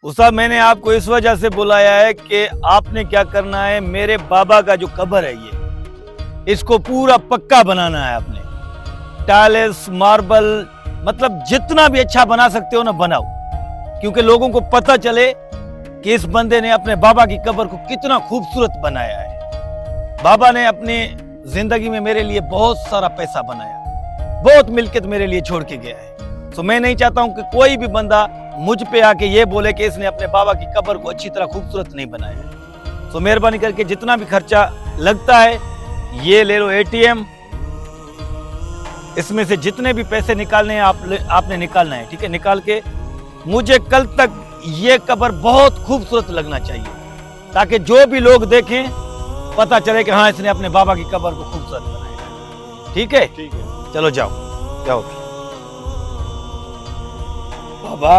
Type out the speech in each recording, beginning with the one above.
उस्ताद मैंने आपको इस वजह से बुलाया है कि आपने क्या करना है, मेरे बाबा का जो कब्र है इसको पूरा पक्का बनाना है आपने। टाइल्स, मार्बल, मतलब जितना भी अच्छा बना सकते हो ना बनाओ, क्योंकि लोगों को पता चले कि इस बंदे ने अपने बाबा की कब्र को कितना खूबसूरत बनाया है। बाबा ने अपनी जिंदगी में मेरे लिए बहुत सारा पैसा बनाया, बहुत मिल्कियत मेरे लिए छोड़ के गया है। तो मैं नहीं चाहता हूं कि कोई भी बंदा मुझ पे आके ये बोले कि इसने अपने बाबा की कब्र को अच्छी तरह खूबसूरत नहीं बनाया है। तो मेहरबानी करके जितना भी खर्चा लगता है ये ले लो एटीएम, इसमें से जितने भी पैसे निकालने हैं आपने निकालना है, ठीक है। निकाल के मुझे कल तक ये कब्र बहुत खूबसूरत लगना चाहिए, ताकि जो भी लोग देखें पता चले कि हाँ इसने अपने बाबा की कब्र को खूबसूरत बनाया। ठीक है, ठीक है। चलो जाओ जाओ। बाबा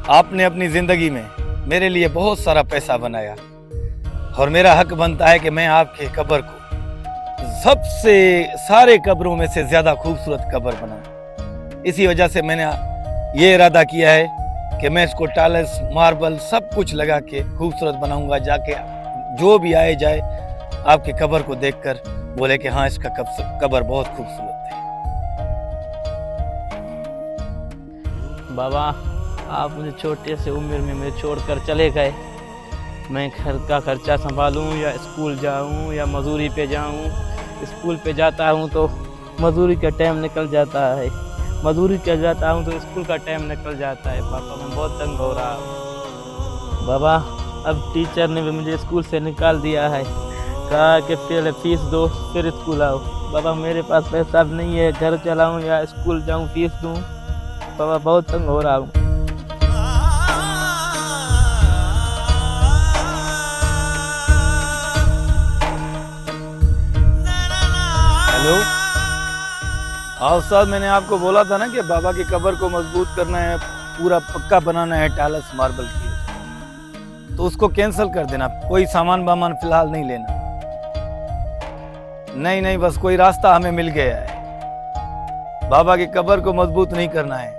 आपने अपनी जिंदगी में मेरे लिए बहुत सारा पैसा बनाया और मेरा हक बनता है कि मैं आपके कब्र को सबसे सारे कब्रों में से ज्यादा खूबसूरत कब्र बनाऊं। इसी वजह से मैंने ये इरादा किया है कि मैं इसको टाइल्स, मार्बल सब कुछ लगा के खूबसूरत बनाऊंगा, जाके जो भी आए जाए आपके कब्र को देखकर बोले कि हाँ इसका कब्र बहुत खूबसूरत है। बाबा आप मुझे छोटे से उम्र में मुझे छोड़कर चले गए। मैं घर का खर्चा संभालूं या स्कूल जाऊं या मजदूरी पे जाऊं। स्कूल पे जाता हूं तो मजदूरी का टाइम निकल जाता है, मजदूरी पे जाता हूं तो स्कूल का टाइम निकल जाता है। पापा मैं बहुत तंग हो रहा हूं। बाबा अब टीचर ने भी मुझे स्कूल से निकाल दिया है, कहा कि पहले फीस दो फिर स्कूल आओ। बाबा मेरे पास पैसा नहीं है, घर चलाऊं या स्कूल जाऊं फीस दूं। बाबा बहुत तंग हो रहा हूँ। हेलो, हाँ उस्ताद मैंने आपको बोला था ना कि बाबा की कब्र को मजबूत करना है, पूरा पक्का बनाना है टाइल्स मार्बल की, तो उसको कैंसिल कर देना। कोई सामान वामान फिलहाल नहीं लेना। नहीं, बस कोई रास्ता हमें मिल गया है। बाबा की कब्र को मजबूत नहीं करना है,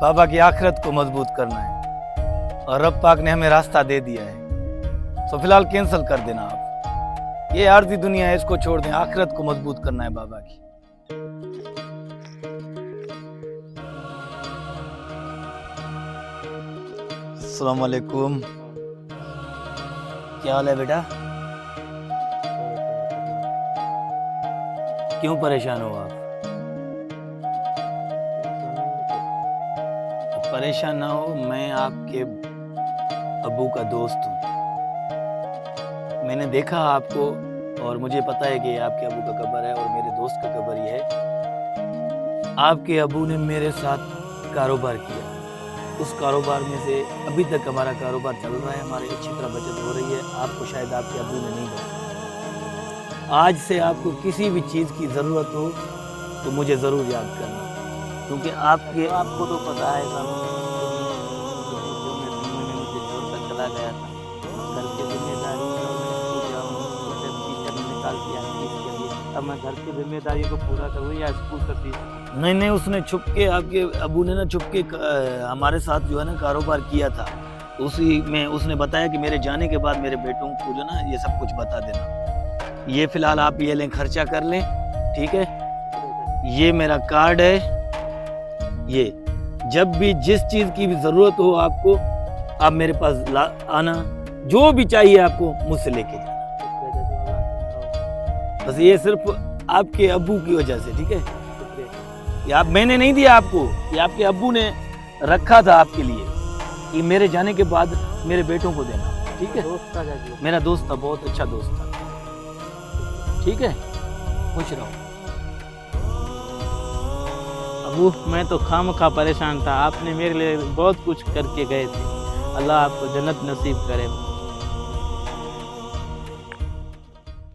बाबा की आखिरत को मजबूत करना है, और रब पाक ने हमें रास्ता दे दिया है। तो फिलहाल कैंसिल कर देना आप। ये आर्जी दुनिया है, इसको छोड़ दें, आखिरत को मजबूत करना है बाबा की। अस्सलाम वालेकुम, क्या हाल है बेटा? क्यों परेशान हो आप? परेशान ना हो, मैं आपके अब्बू का दोस्त हूँ। मैंने देखा आपको और मुझे पता है कि ये आपके अब्बू का कब्र है और मेरे दोस्त का कब्र ही है। आपके अब्बू ने मेरे साथ कारोबार किया, उस कारोबार में से अभी तक हमारा कारोबार चल रहा है, हमारी अच्छी तरह बचत हो रही है। आपको शायद आपके अब्बू ने नहीं बताया। आज से आपको किसी भी चीज़ की ज़रूरत हो तो मुझे ज़रूर याद करना, क्योंकि आपको तो पता है जो मैं मुझे छोड़कर चला गया था, घर की जिम्मेदारी निकाल दिया इसके लिए। अब मैं घर की जिम्मेदारी को पूरा करूँ या स्कूल का फीस? नहीं, उसने छुप के, आपके अबू ने ना छुप के हमारे साथ जो है ना कारोबार किया था। उसी में उसने बताया कि मेरे जाने के बाद मेरे बेटों को जो ना ये सब कुछ बता देना। ये फिलहाल आप ये लें, खर्चा कर लें, ठीक है। ये मेरा कार्ड है, ये जब भी जिस चीज़ की भी ज़रूरत हो आपको, आप मेरे पास आना, जो भी चाहिए आपको मुझसे लेके जाना। बस ये सिर्फ आपके अब्बू की वजह से, ठीक है। ये आप, मैंने नहीं दिया आपको, ये आपके अब्बू ने रखा था आपके लिए कि मेरे जाने के बाद मेरे बेटों को देना, ठीक है। दोस्त था, मेरा दोस्त था, बहुत अच्छा दोस्त था, ठीक है। खुश रहो। अबू मैं तो खामखा परेशान था, आपने मेरे लिए बहुत कुछ करके गए थे। अल्लाह आपको जन्नत नसीब करे।